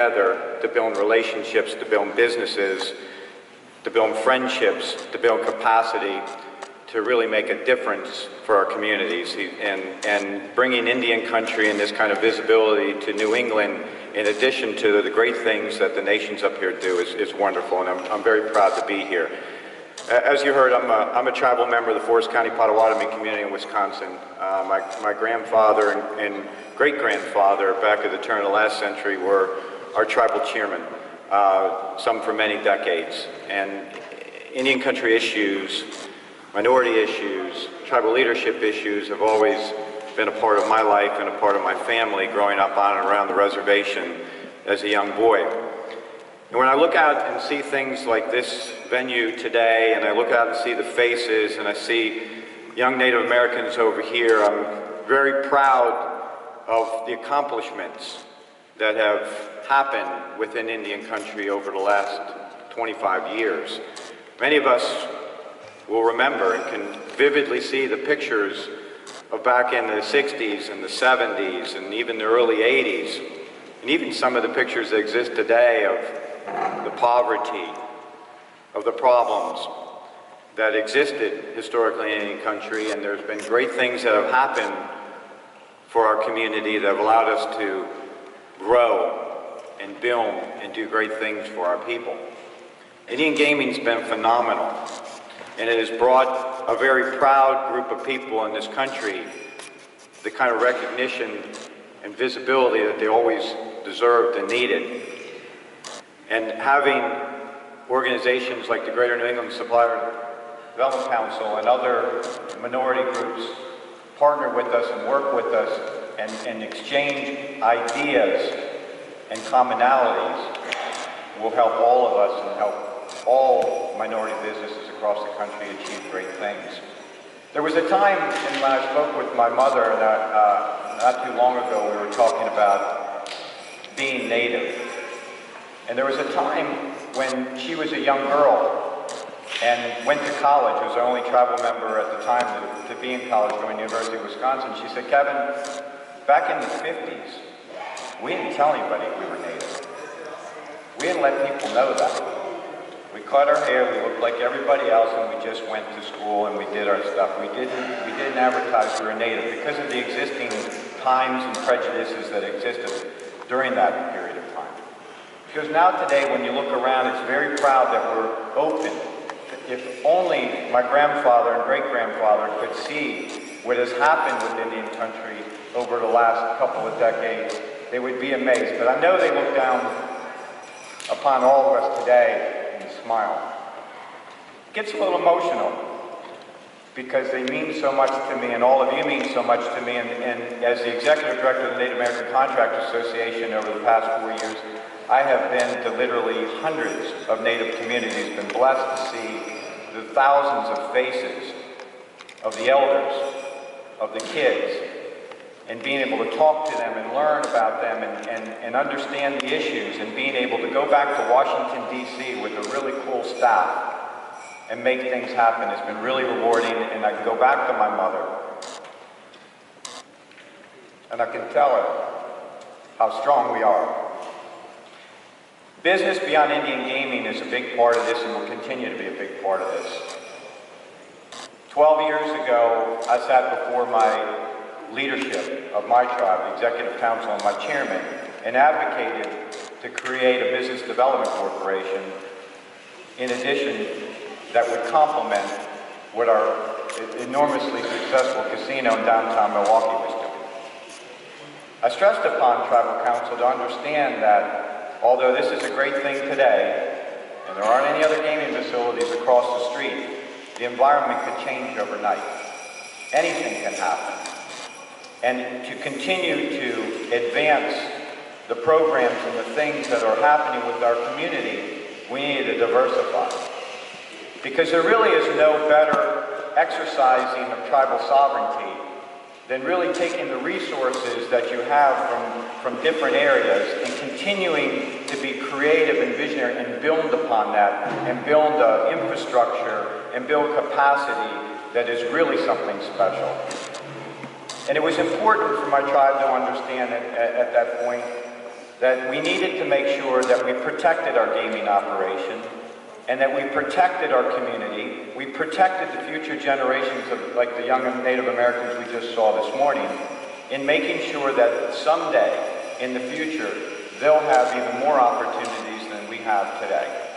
together to build relationships, to build businesses, to build friendships, to build capacity, to really make a difference for our communities. And bringing Indian country and this kind of visibility to New England, in addition to the great things that the nations up here do, is wonderful, and I'm very proud to be here. As you heard, I'm a tribal member of the Forest County Potawatomi community in Wisconsin. My grandfather and great-grandfather back at the turn of the last century were our tribal chairman, some for many decades. And Indian country issues, minority issues, tribal leadership issues have always been a part of my life and a part of my family growing up on and around the reservation as a young boy. And when I look out and see things like this venue today, and I look out and see the faces, and I see young Native Americans over here, I'm very proud of the accomplishments that have happened within Indian country over the last 25 years. Many of us will remember and can vividly see the pictures of back in the 60s and the 70s and even the early 80s, and even some of the pictures that exist today of the poverty, of the problems that existed historically in Indian country. And there's been great things that have happened for our community that have allowed us to grow and build and do great things for our people. Indian gaming's been phenomenal, and it has brought a very proud group of people in this country the kind of recognition and visibility that they always deserved and needed. And having organizations like the Greater New England Supplier Development Council and other minority groups partner with us and work with us and exchange ideas and commonalities will help all of us and help all minority businesses across the country achieve great things. There was a time when I spoke with my mother, not too long ago, we were talking about being Native. And there was a time when she was a young girl and went to college. She was the only tribal member at the time to be in college, going to the University of Wisconsin. She said, "Kevin, back in the 50s, we didn't tell anybody we were Native. We didn't let people know that. We cut our hair, we looked like everybody else, and we just went to school and we did our stuff. We didn't advertise we were Native because of the existing times and prejudices that existed during that period of time. Because now today, when you look around, it's very proud that we're open. If only my grandfather and great-grandfather could see what has happened with Indian country over the last couple of decades, they would be amazed. But I know they look down upon all of us today and smile. It gets a little emotional because they mean so much to me, and all of you mean so much to me. And as the executive director of the Native American Contractors Association over the past 4 years, I have been to literally hundreds of Native communities, been blessed to see the thousands of faces of the elders, of the kids, and being able to talk to them and learn about them and understand the issues, and being able to go back to Washington, D.C. with a really cool staff and make things happen has been really rewarding. And I can go back to my mother and I can tell her how strong we are. Business beyond Indian gaming is a big part of this and will continue to be a big part of this. 12 years ago, I sat before my leadership of my tribe, the executive council, and my chairman, and advocated to create a business development corporation in addition that would complement what our enormously successful casino in downtown Milwaukee was doing. I stressed upon tribal council to understand that although this is a great thing today, and there aren't any other gaming facilities across the street, the environment could change overnight. Anything can happen. And to continue to advance the programs and the things that are happening with our community, we need to diversify. Because there really is no better exercising of tribal sovereignty than really taking the resources that you have from different areas and continuing to be creative and visionary and build upon that and build infrastructure and build capacity that is really something special. And it was important for my tribe to understand at that point that we needed to make sure that we protected our gaming operation and that we protected our community, we protected the future generations of, like the young Native Americans we just saw this morning, in making sure that someday in the future they'll have even more opportunities than we have today.